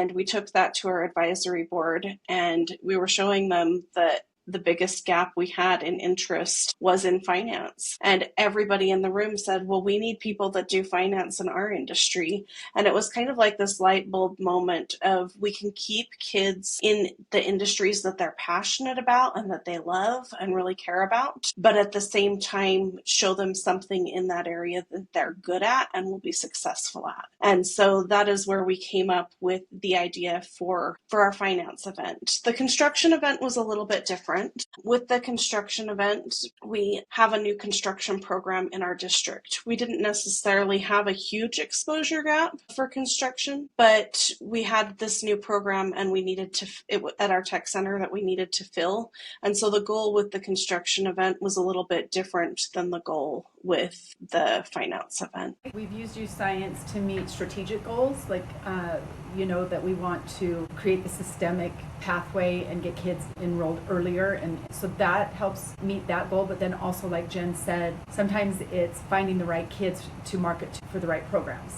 And we took that to our advisory board, and we were showing them that the biggest gap we had in interest was in finance. And everybody in the room said, well, we need people that do finance in our industry. And it was kind of like this light bulb moment of we can keep kids in the industries that they're passionate about and that they love and really care about, but at the same time, show them something in that area that they're good at and will be successful at. And so that is where we came up with the idea for our finance event. The construction event was a little bit different. With the construction event, we have a new construction program in our district. We didn't necessarily have a huge exposure gap for construction, but we had this new program and we needed to, at our tech center that we needed to fill. And so the goal with the construction event was a little bit different than the goal with the finance event. We've used YouScience to meet strategic goals, like that we want to create the systemic pathway and get kids enrolled earlier, and so that helps meet that goal. But then also, like Jen said, sometimes it's finding the right kids to market to for the right programs.